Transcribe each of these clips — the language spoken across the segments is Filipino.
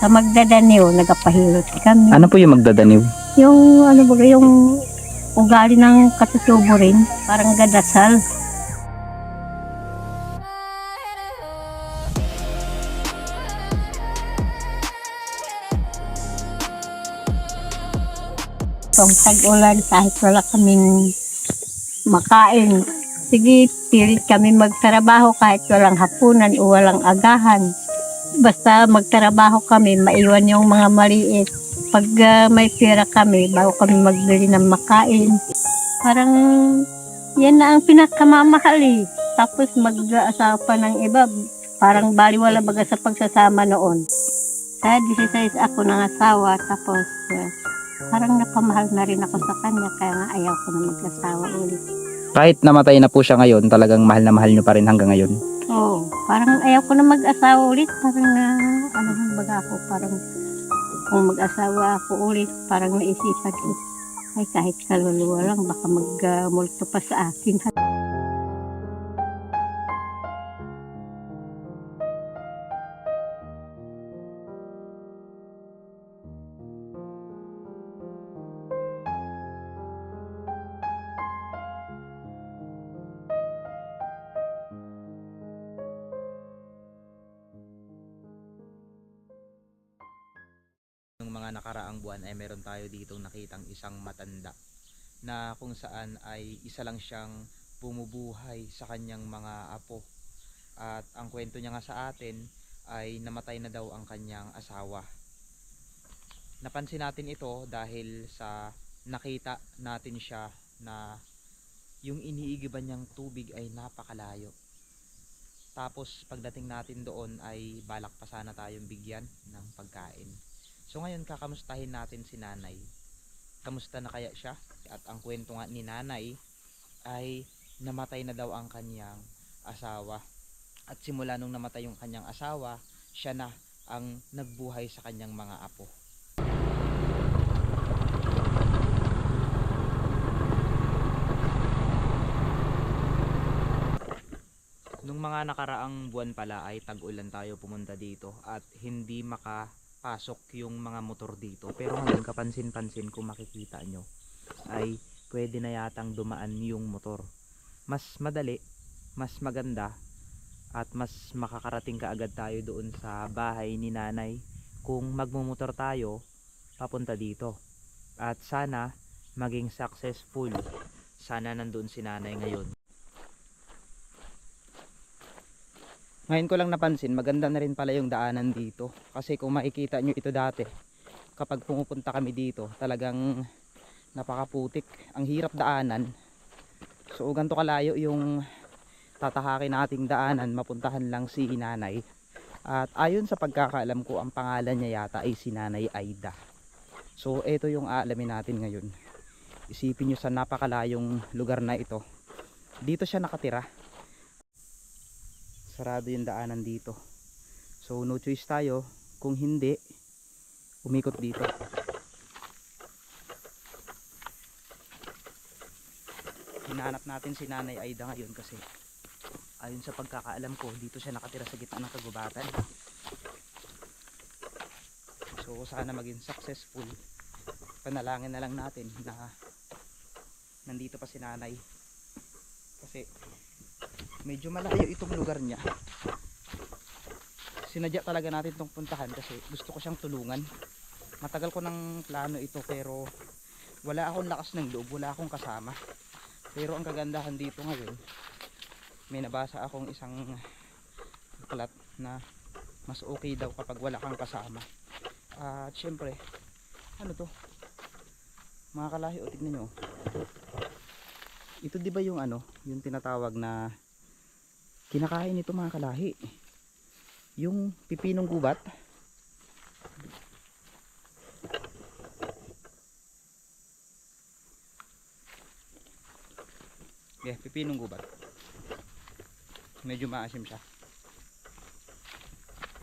Sa magdadaniw, nagapahilot kami. Ano po yung magdadaniw? Yung ano ba, yung ugali ng katutubo rin, parang gadasal. Kung tag-ulan, kahit wala kaming makain, sige, pilit kami magtrabaho kahit walang hapunan o walang agahan. Basta magtrabaho kami, maiwan yung mga maliit. Pag may pera kami, bago kami magbili ng makain. Parang yan na ang pinakamamahal eh. Tapos mag-aasawa pa ng iba, parang baliwala baga sa pagsasama noon. Sa 16 ako ng asawa, tapos parang napamahal na rin ako sa kanya, kaya nga ayaw ko na mag-asawa ulit. Kahit namatay na po siya ngayon, talagang mahal na mahal nyo pa rin hanggang ngayon. Oo, parang ayaw ko na mag-asawa ulit, parang ano baga ako, parang kung mag-asawa ako ulit, parang naisipan ko, ay kahit kaluluwa lang, baka mag-multo pa sa akin. Nung mga nakaraang buwan ay meron tayo ditong nakitang isang matanda na kung saan ay isa lang siyang bumubuhay sa kanyang mga apo. At ang kwento niya nga sa atin ay namatay na daw ang kanyang asawa. Napansin natin ito dahil sa nakita natin siya na yung iniigiban niyang tubig ay napakalayo. Tapos pagdating natin doon ay balak pa sana tayong bigyan ng pagkain. So ngayon kakamustahin natin si nanay. Kamusta na kaya siya? At ang kwento nga ni nanay ay namatay na daw ang kanyang asawa. At simula nung namatay yung kanyang asawa, siya na ang nagbuhay sa kanyang mga apo. Nung mga nakaraang buwan pala ay tag-ulan tayo pumunta dito at hindi makapasok yung mga motor dito. Pero ngayon kapansin-pansin kung makikita nyo ay pwede na yatang dumaan yung motor. Mas madali, mas maganda at mas makakarating kaagad tayo doon sa bahay ni nanay kung magmumotor tayo papunta dito. At sana maging successful. Sana nandoon si nanay ngayon. Ngayon ko lang napansin, maganda na rin pala yung daanan dito. Kasi kung makikita nyo ito dati, kapag pumupunta kami dito, talagang napakaputik. Ang hirap daanan. So ganito kalayo yung tatahakin nating daanan, mapuntahan lang si nanay. At ayon sa pagkakaalam ko, ang pangalan niya yata ay si Nanay Aida. So ito yung aalamin natin ngayon. Isipin nyo sa napakalayong lugar na ito. Dito siya nakatira. Sarado yung daanan dito. So no choice tayo, kung hindi umikot dito. Hinahanap natin si Nanay Aida ngayon kasi ayon sa pagkakaalam ko, dito siya nakatira sa gitna ng kagubatan. So sana maging successful. Panalangin na lang natin na nandito pa si nanay. Kasi medyo malayo itong lugar niya. Sinadya talaga natin itong puntahan kasi gusto ko siyang tulungan. Matagal ko ng plano ito pero wala akong lakas ng loob, wala akong kasama. Pero ang kagandahan dito ngayon, may nabasa akong isang aklat na mas okay daw kapag wala kang kasama. At syempre, ano to? Mga kalahi, o tignan nyo. Ito di ba yung ano, yung tinatawag na kinakain nito mga kalahi? Yung pipinong gubat. Yeah, pipinong gubat. Medyo maasim siya.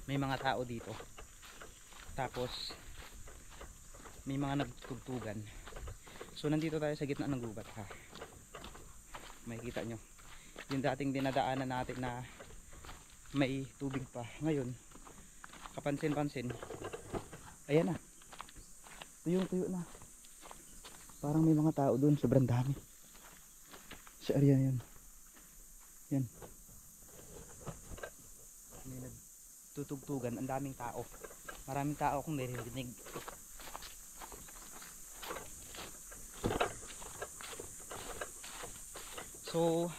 May mga tao dito. Tapos may mga nagtugtugan. So nandito tayo sa gitna ng gubat ha. Makikita nyo yung dating dinadaanan natin na may tubig pa. Ngayon kapansin-pansin Ayan na. Tuyong-tuyo na. Parang may mga tao doon. Sobrang dami. Sa area yan. Yan. May nagtutugtugan. Ang daming tao. Maraming tao akong naririnig. So,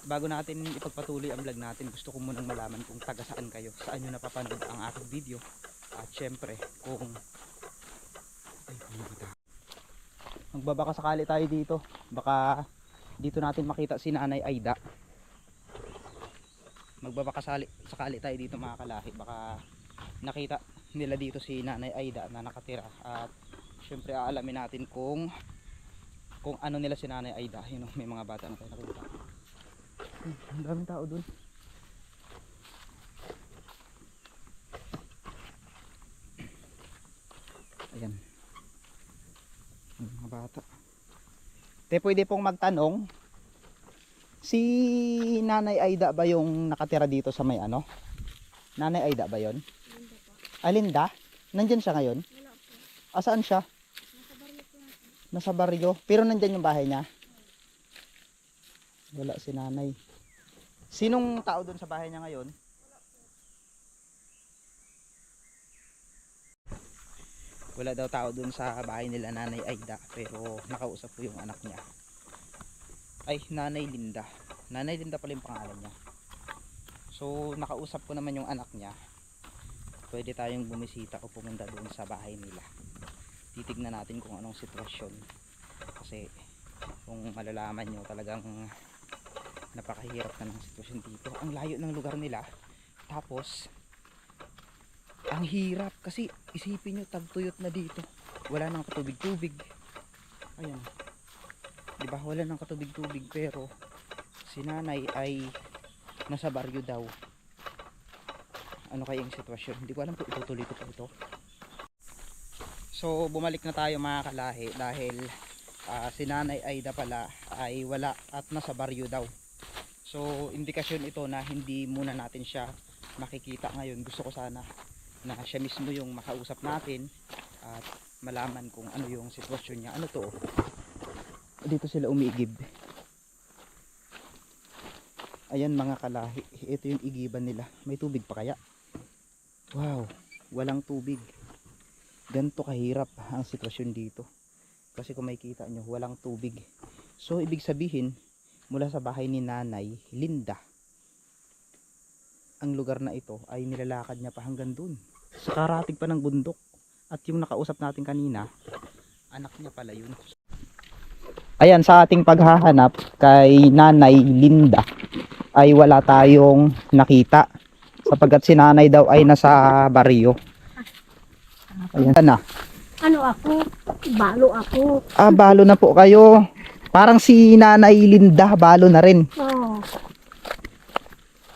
bago natin ipagpatuloy ang vlog natin, gusto ko munang malaman kung taga saan kayo, saan nyo napapanood ang aking video, at syempre kung magbabaka sakali tayo dito, baka dito natin makita si Nanay Aida. Magbabaka sakali tayo dito mga kalahi, baka nakita nila dito si Nanay Aida na nakatira, at syempre aalamin natin kung ano nila si Nanay Aida. Yun, may mga bata na tayo nakita. Ang daming tao dun. Ayan, mga bata. Te, pwede pong magtanong, si Nanay Aida ba yung nakatira dito sa may ano? Nanay Aida ba yon? Alinda? Nandyan siya ngayon? Asaan siya? Nasa baryo. Pero nandyan yung bahay niya? Wala si nanay. Sinong tao doon sa bahay niya ngayon? Wala daw tao doon sa bahay nila Nanay Aida. Pero nakausap ko yung anak niya. Ay, Nanay Linda. Nanay Linda pala yung pangalan niya. So, nakausap ko naman yung anak niya. Pwede tayong bumisita o pumunta doon sa bahay nila. Titignan natin kung anong sitwasyon, kasi kung malalaman nyo talagang napakahirap na ng sitwasyon dito. Ang layo ng lugar nila, tapos ang hirap kasi isipin nyo, tagtuyot na dito, wala nang katubig-tubig. Ayan, diba, wala nang katubig-tubig, pero si nanay ay nasa baryo daw. Ano kayang sitwasyon, hindi ko alam kung itutuloy ko pa ito. So bumalik na tayo mga kalahi, dahil si Nanay Aida pala ay wala at nasa baryo daw. So indikasyon ito na hindi muna natin siya makikita ngayon. Gusto ko sana na siya mismo yung makausap natin at malaman kung ano yung sitwasyon niya. Ano to? Dito sila umiigib. Ayan mga kalahi, ito yung igiban nila. May tubig pa kaya? Wow, walang tubig. Ganito kahirap ang sitwasyon dito, kasi kung makikita nyo, walang tubig. So ibig sabihin, mula sa bahay ni Nanay Linda, ang lugar na ito ay nilalakad niya pa hanggang dun, sa karatig pa ng bundok. At yung nakausap natin kanina, anak niya pala yun. Ayan, sa ating paghahanap kay Nanay Linda ay wala tayong nakita, sapagkat si Nanay daw ay nasa baryo. Ayan na. Ano ako? Balo ako. Ah, balo na po kayo. Parang si Nanay Linda, balo na rin. Oo.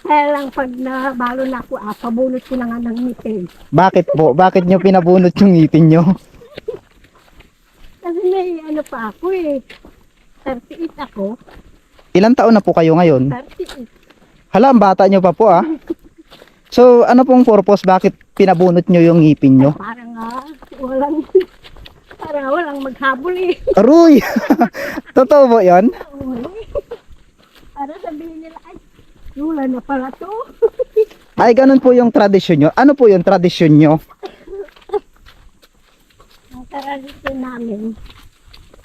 Kaya lang pag nabalo na ako, pabulot ko na nga ng ngipin. Bakit po? Bakit nyo pinabunot yung ngipin nyo? Kasi may ano pa ako eh. 38 ako. Ilang taon na po kayo ngayon? 38. Hala, ang bata nyo pa po ah. So, ano pong purpose? Bakit pinabunot nyo yung ngipin nyo? Parang walang maghabol eh. Aruy! Totoo po yun? Para sabihin nila, ay, wala na pala to. Ay, ganun po yung tradisyon nyo. Ano po yung tradisyon nyo? Ang tradisyon namin,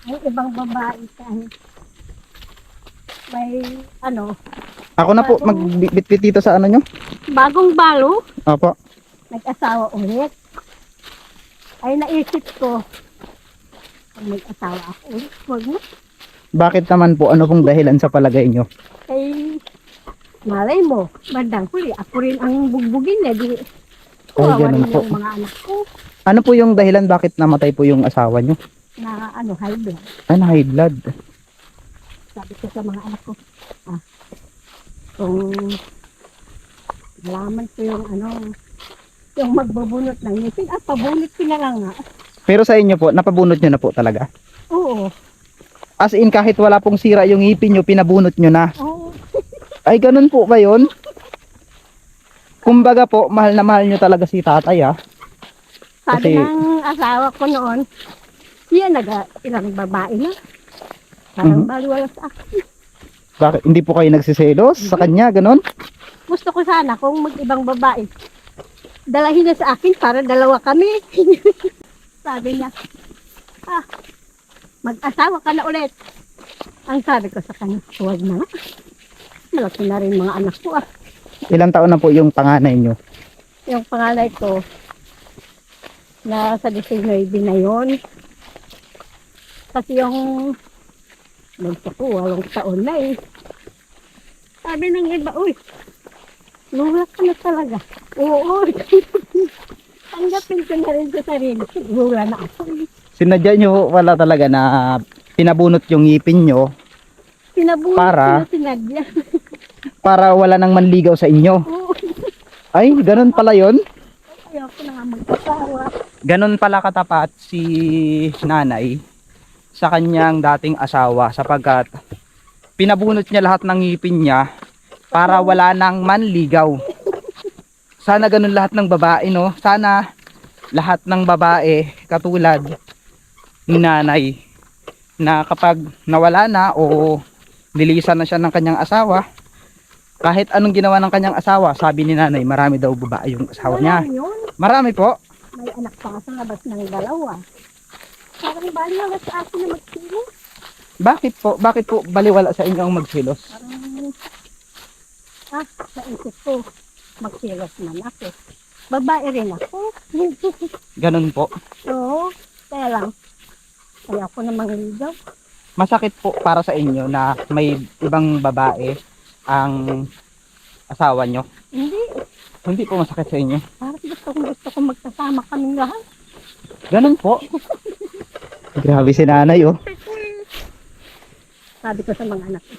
ang ibang babae kahit may ano, Ako na po, magbitbit dito sa ano nyo? bagong balo, Opo. nag-asawa ulit. Ay naisip ko, kung mag-asawa ako ulit, wag mo. Bakit naman po? Ano pong dahilan sa palagay nyo? Ay, malay mo, bandang huli, ako rin ang bugbugin na di. Ay, Kawawa ganun rin po. yung mga anak ko Ano po yung dahilan bakit namatay po yung asawa nyo? na ano, high blood. Ano, high blood? Sabi ko sa mga anak ko, kung malaman ko yung ano, yung magbubunot ng ngipin, pabunot ko na lang nga. Pero sa inyo po, napabunot nyo na po talaga? Oo, As in, kahit wala pong sira yung ngipin nyo, pinabunot nyo na? oo. Ay, ganun po ba yun? Kumbaga po, mahal na mahal nyo talaga si tatay ah. Sabi Kasi- ng asawa ko noon, siya ilang babae na. Parang Mhm. baliwala sa akin. Bakit hindi po kayo nagsiselos sa kanya, ganon? Gusto ko sana kung mag-ibang babae. Dalahin niya sa akin para dalawa kami. Sabi niya, mag-asawa ka na ulit. Ang sabi ko sa kanya, huwag na nga. Malaki na rin mga anak ko. Ilang taon na po yung panganay nyo? Yung pangalay ko, nasa 19 na yun. Kasi yung bunso ko, 8 taon na eh. Sabi ng iba, uy, lula ka na talaga. Oo, tanggapin ko na rin sa sarili. Lula na ako. Sinadya nyo wala talaga na pinabunot yung ngipin nyo Pinabunod Para? ko na sinadya. para wala nang manligaw sa inyo. Oo, Ay, ganon pala yon. ayoko na nga magkasawa. Ganon pala katapat si nanay sa kanyang dating asawa sapagkat pinabunot niya lahat ng ngipin niya para wala nang manligaw. Sana ganon lahat ng babae, no? Sana lahat ng babae katulad ni nanay na kapag nawala na o nilisan na siya ng kanyang asawa, kahit anong ginawa ng kanyang asawa, sabi ni nanay, marami daw babae yung asawa niya. Wala yun. Marami po. May anak pa nga sa labas ng dalawa. Parang baliwala sa akin na magsilo. Bakit po? Bakit po baliwala sa inyo ang magsilos? Parang, naisip ko, magsilos man ako. Babae rin ako. Ganun po. Oo, kaya lang, kaya ako namang ligaw. Masakit po para sa inyo na may ibang babae ang asawa nyo. Hindi, Hindi po masakit sa inyo. parang gusto ko magkasama kaming lahat. Ganun po. Grabe si nanay, oh. Sabi ko sa mga anak ko,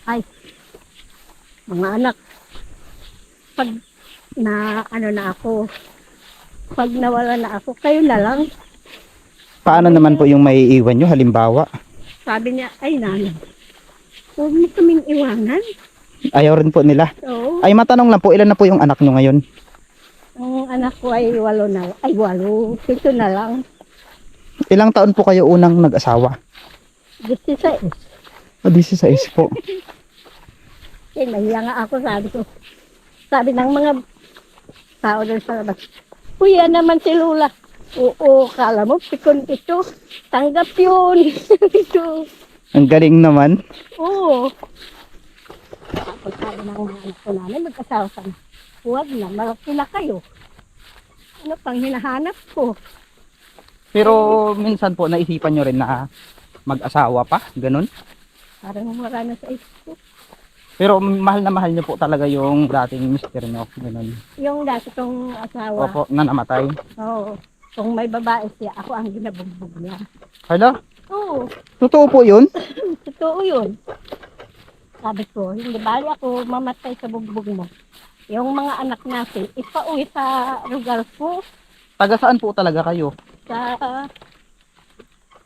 ay, mga anak, pag pag nawala na ako, kayo na lang. Paano naman po yung may iwan nyo? Halimbawa, Sabi niya, ay nanay, huwag mo kaming iwanan. ayaw rin po nila. Oo, Ay, matanong lang po, ilan na po yung anak nyo ngayon? ang anak ko ay 7 na lang. Ilang taon po kayo unang nag-asawa? 16. 16 po. Eh, nahiya nga ako, sabi ko. Sabi ng mga tao doon sa labas, kuya naman si Lula. Oo, kala mo, pikon ito. Tanggap yun. Ito. Ang galing naman. Oo. Tapos sabi ng mga anak ko namin, mag-asawa ka na. Huwag na, malaki na kayo. Ano pang hinahanap ko? Pero minsan po naisipan nyo rin na mag-asawa pa, ganun. Parang wala na sa isip ko. Pero mahal na mahal nyo po talaga yung dating mister nyo, ganun. Yung dati kong asawa, Opo, na namatay. oo. Kung may babae siya, ako ang ginabugbog niya. Hala, Oo, totoo po yun? totoo yun. Sabi ko, hindi bali ako mamatay sa bugbog mo. Yung mga anak natin, ipauwi sa lugar ko, Taga saan po talaga kayo? sa,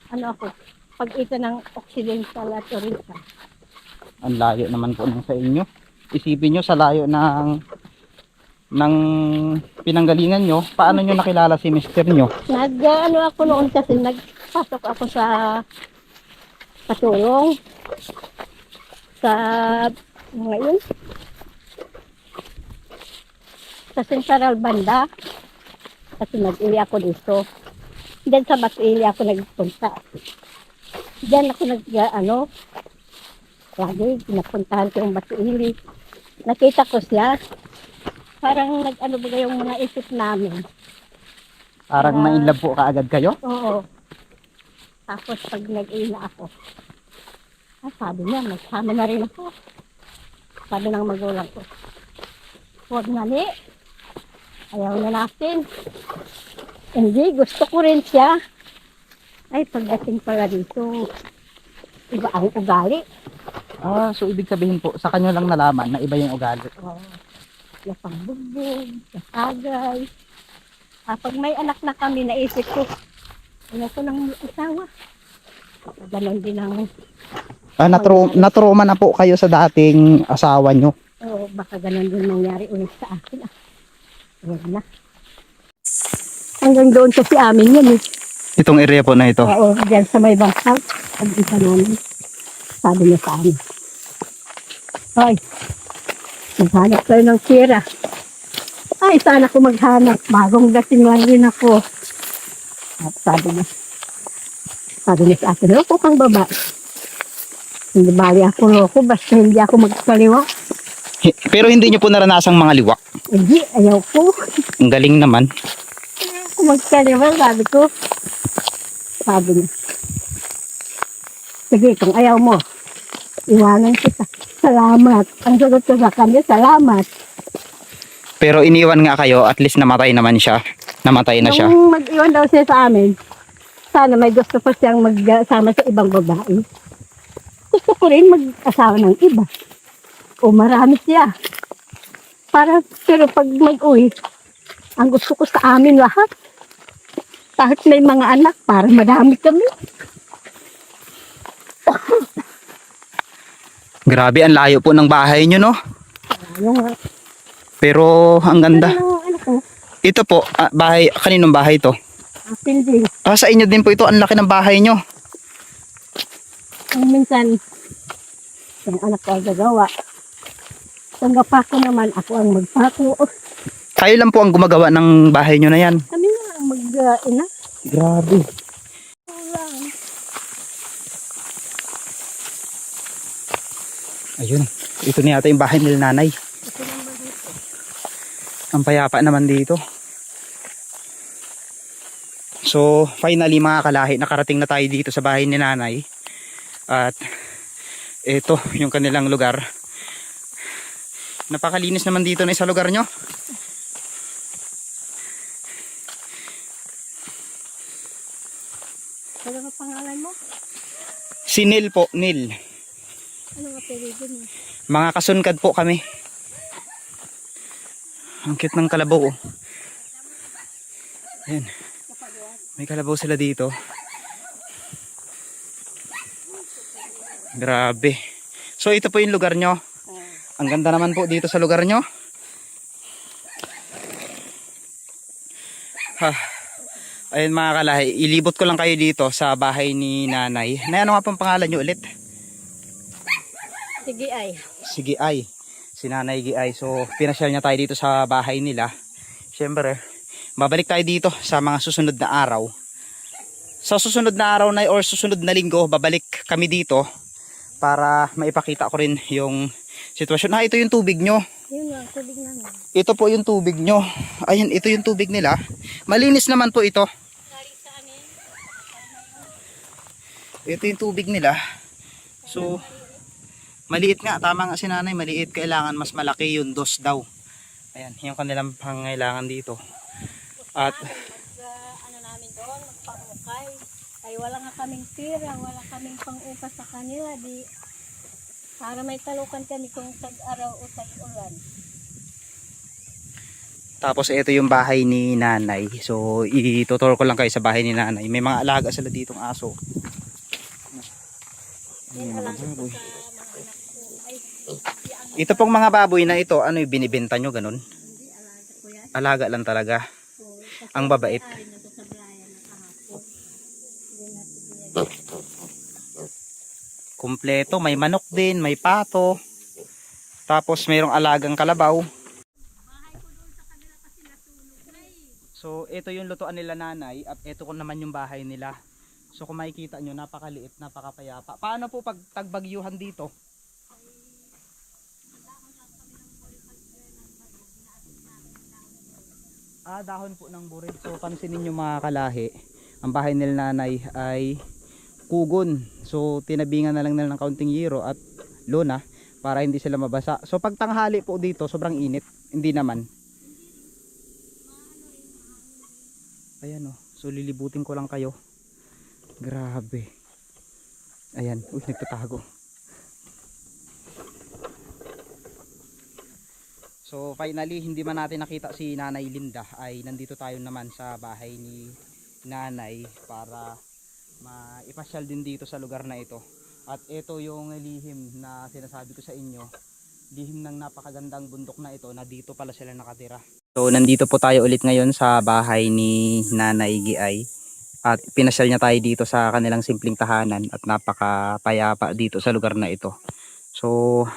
ako, pag-ita ng Occidental at Oriental. Ang layo naman po nung sa inyo. Isipin nyo sa layo ng pinanggalingan nyo, paano nyo nakilala si mister nyo? Ako noon kasi, nagpasok ako sa patulong. Sa, ngayon, sa Central Banda. Kasi nag-ili ako dito. Diyan sa Batuili ako nagpunta. Diyan ako lagi pinapuntahan ko yung Batuili. Nakita ko siya. Parang ba yung mga isip namin. Parang na-inlove po kaagad kayo? Oo. Tapos pag nag-ili na ako, sabi niya, magsama na rin ako. Sabi ng magulang ko, huwag na ni. Ayaw na natin. Hindi, gusto ko rin siya. Ay, pagdating pala dito, iba ang ugali. Ah, so ibig sabihin po, sa kanyo lang nalaman na iba yung ugali. Oh, yung bugbog, kasagay. Pag may anak na kami, naisip ko, ayaw ko ng asawa. Ganon din ang, Natroma na po kayo sa dating asawa nyo. baka ganon din nangyari ulit sa akin. Ayan na. Hanggang doon kasi amin yan eh. Itong area po na ito. Oo, dyan sa may bangka. Pag-isa namin. Sabi niya sa amin. Hoy, maghanap kayo ng tira. Ay, sana ko maghanap. Bagong dating lang rin ako. At sabi niya sa akin, loko kang baba. Hindi bali ako loko, basta hindi ako magkaliwa. Pero hindi nyo po naranasang mga liwak. Hindi, ayaw ko. Ang galing naman. Ayaw ko magkaliwa, sabi ko. Sabi niya. Sige, kung ayaw mo, iwanan kita. Salamat. Ang sagot ko sa kanya, salamat. Pero iniwan nga kayo, at least namatay naman siya. Namatay na siya. Nung mag-iwan daw siya sa amin, sana may gusto pa siyang magsama sa ibang babae. Gusto ko rin mag-asawa ng iba. O marami siya. Pero pag mag-uwi, ang gusto ko sa amin lahat. Kahit may mga anak, para madami kami. Grabe, ang layo po ng bahay nyo, no? Yung Pero ang ganda. ano ko, Ito po, bahay, kaninong bahay to? akin din. Sa inyo din po ito, ang laki ng bahay nyo. Kung minsan, yung anak ko ang gagawa. Kung gapako naman, ako ang magpako. Kayo lang po ang gumagawa ng bahay nyo na yan. Kami na ang mag-ina. Grabe. Ayun, ito na yata yung bahay nila nanay. Ang payapa naman dito. So, finally mga kalahi, nakarating na tayo dito sa bahay ni nanay. At ito yung kanilang lugar. Napakalinis naman dito na sa lugar nyo. Ano ang pangalan mo? Si Nil po, Nil. Ano nga apelido mo? Mga kasunkad po kami. Ang cute ng kalabaw. Oh. Ayan. May kalabaw sila dito. Grabe. So ito po yung lugar nyo. Ang ganda naman po dito sa lugar nyo. Ayun mga kalahi, ilibot ko lang kayo dito sa bahay ni nanay. Nay, ano nga pong pangalan nyo ulit? Sige ay. Si Giay. Si Nanay Giay. So pinasyal niya tayo dito sa bahay nila. Siyempre, babalik tayo dito sa mga susunod na araw. Sa susunod na araw na or susunod na linggo, babalik kami dito para maipakita ko rin yung sitwasyon. Ito yung tubig nyo. Yun nga, tubig namin. Ito po yung tubig nyo. Ayun, ito yung tubig nila. Malinis naman po ito. Ito yung tubig nila. So, maliit nga. Tama nga si nanay, maliit. Kailangan mas malaki yung dos daw. Ayan, yung kanilang pangailangan dito. At, Ano namin doon, magpangukay. Ay wala nga kaming tira, wala kaming pangupa sa kanila. Di, para may talukan kami kung tag-araw o tag-ulan. tapos ito yung bahay ni nanay. So, itutur ko lang kayo sa bahay ni nanay. May mga alaga sila ditong aso. Ayan, mga baboy. Ito pong mga baboy na ito, ano yung binibenta nyo, ganun? Alaga lang talaga. Ang babait. Kompleto, may manok din, may pato. Tapos mayroong alagang kalabaw. So, ito yung lutuan nila nanay at ito ko naman yung bahay nila. So, kung makikita nyo, napakaliit, napakapayapa. Paano po pag tagbagyuhan dito? Dahon po ng burid. So, pansinin nyo mga kalahi, ang bahay nila nanay ay kugon. So, tinabingan na lang nila ng kaunting yero at lona para hindi sila mabasa. So, pag tanghali po dito, sobrang init. Hindi naman. Ayan o. So, lilibutin ko lang kayo. Grabe. Ayan. Uy, nagtatago. So, finally, hindi man natin nakita si Nanay Linda, ay nandito tayo naman sa bahay ni Nanay para maipasyal din dito sa lugar na ito. At ito yung lihim na sinasabi ko sa inyo. Lihim ng napakagandang bundok na ito na dito pala sila nakatira. So nandito po tayo ulit ngayon sa bahay ni Nanay Giay at pinasyal niya tayo dito sa kanilang simpleng tahanan at napakapayapa dito sa lugar na ito. So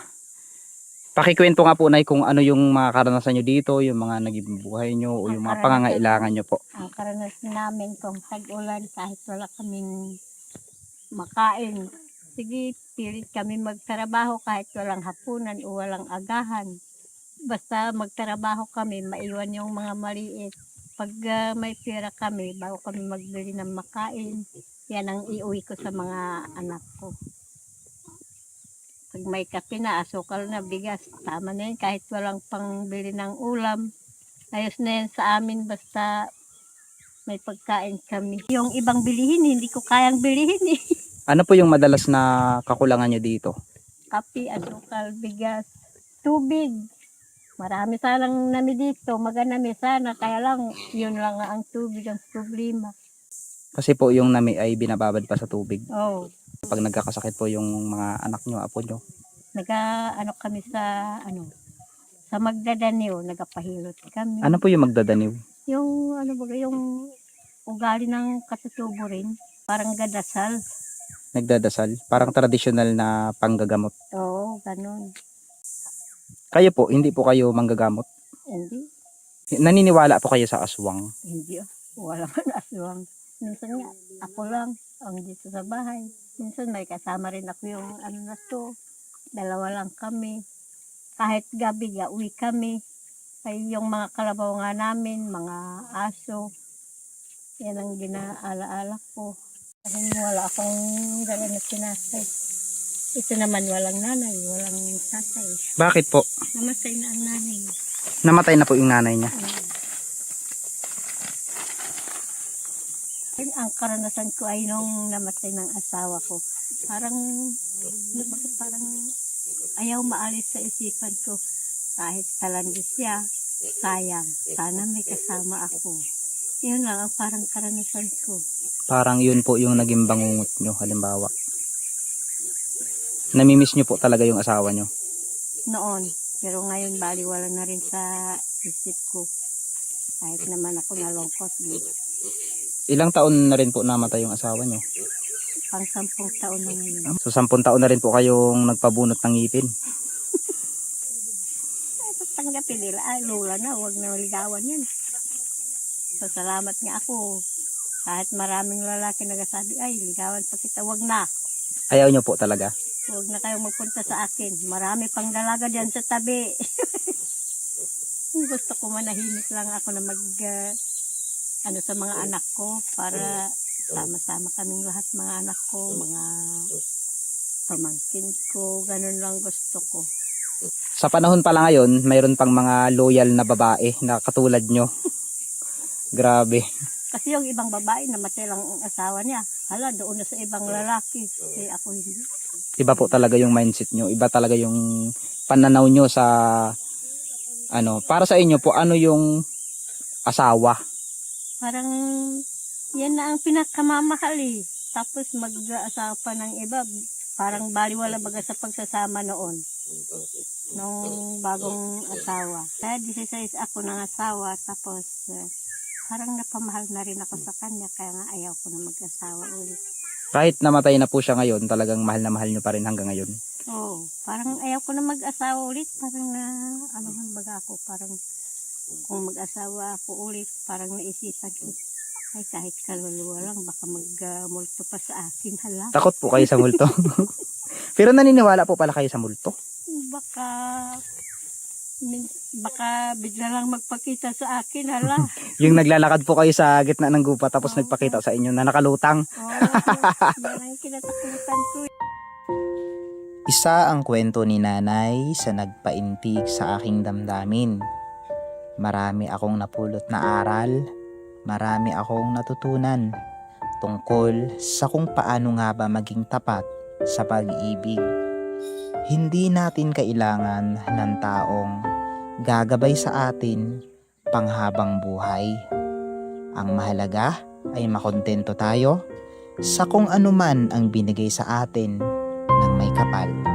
pakikwento nga po Nay kung ano yung mga karanasan nyo dito, yung mga naging buhay nyo o yung mga pangangailangan nyo po. Ang karanasan namin kung tag-ulan kahit wala kaming makain. Sige, pilit kami magtrabaho kahit walang hapunan o walang agahan. Basta magtrabaho kami, maiwan yung mga maliit. Pag may pera kami, bago kami magbili ng makain, yan ang iuwi ko sa mga anak ko. Pag may kape na, asukal na, bigas, tama na yun. Kahit walang pangbili ng ulam, ayos na yan sa amin, basta may pagkain kami. Yung ibang bilihin, hindi ko kayang bilihin eh. Ano po yung madalas na kakulangan nyo dito? Kape, asukal, bigas, tubig. Marami sanang nami dito, maganami sana, kaya lang, yun lang nga ang tubig, ang problema. Kasi po yung nami ay binababad pa sa tubig. Oh, Pag nagkakasakit po yung mga anak nyo, apo nyo. ano kami sa Magdadaniw, nagapahilot kami. Ano po yung magdadaniw? Yung, yung ugali ng katutubo rin, parang gadasal. Nagdadasal? Parang tradisyonal na panggagamot. Oo, ganun. Kayo po, hindi po kayo manggagamot? Hindi, Naniniwala po kayo sa aswang? hindi, wala man aswang. Minsan nga, ako lang, ang dito sa bahay. Minsan may kasama rin ako yung na to. Dalawa lang kami. Kahit gabi, uwi kami. Ay yung mga kalabaw nga namin, mga aso. Yan ang ginaalaala ko. Kasi wala akong gano'n na sinasay. Ito naman walang nanay, walang tatay. Bakit po? Namatay na ang nanay. Namatay na po yung nanay niya. Ang karanasan ko ay nung namatay ng asawa ko. Parang ayaw maalis sa isipan ko. Kahit talandi siya, sayang. Sana may kasama ako. Yun lang ang parang karanasan ko. Parang yun po yung naging bangungot nyo, halimbawa. Namimiss nyo po talaga yung asawa nyo. Noon. Pero ngayon baliwala na rin sa isip ko. Kahit naman ako nalungkot. Ilang taon na rin po namatay yung asawa nyo? Pang 10 taon na ngayon. So 10 taon na rin po kayong nagpabunot ng ngipin. Ay, tanggapin nila. Ay, lula na. Huwag na ligawan yan. So, salamat nga ako. Kahit maraming lalaki nagsasabi, ay, ligawan pa kita. Huwag na. Ayaw nyo po talaga? Huwag na kayong magpunta sa akin. Marami pang dalaga dyan sa tabi. Gusto ko manahimik lang ako na sa mga anak ko para sama-sama kaming lahat mga anak ko, mga pamangkin ko, ganun lang gusto ko. Sa panahon pala ngayon, mayroon pang mga loyal na babae na katulad nyo. Grabe. Kasi yung ibang babae, namatay lang ang asawa niya. Hala, doon na sa ibang lalaki. Kasi ako hindi. Iba po talaga yung mindset nyo. Iba talaga yung pananaw nyo sa para sa inyo po, ano yung asawa? Parang yan na ang pinakamamahal eh. Tapos mag-asawa pa ng iba. Parang baliwala baga sa pagsasama noon. Nung bagong asawa. Kaya 16 ako ng asawa. Tapos parang napamahal na rin ako sa kanya. Kaya nga ayaw ko na mag-asawa ulit. Kahit namatay na po siya ngayon, talagang mahal na mahal nyo pa rin hanggang ngayon. Oo. Parang ayaw ko na mag-asawa ulit. Parang baga ako. Parang kung mag-asawa ako ulit, parang naisipan ko. Ay, kahit kaluluwa lang, baka mag-multo pa sa akin. Hala. Takot po kayo sa multo. Pero naniniwala po pala kayo sa multo? Baka bigla lang magpakita sa akin, hala. Yung naglalakad po kayo sa gitna ng gupa tapos nagpakita sa inyo na nakalutang. Yan ang kinatakutan ko. Isa ang kwento ni nanay sa nagpaintig sa aking damdamin. Marami akong napulot na aral, marami akong natutunan tungkol sa kung paano nga ba maging tapat sa pag-ibig. Hindi natin kailangan ng taong gagabay sa atin panghabang buhay. Ang mahalaga ay makontento tayo sa kung ano man ang binigay sa atin ng may kapal.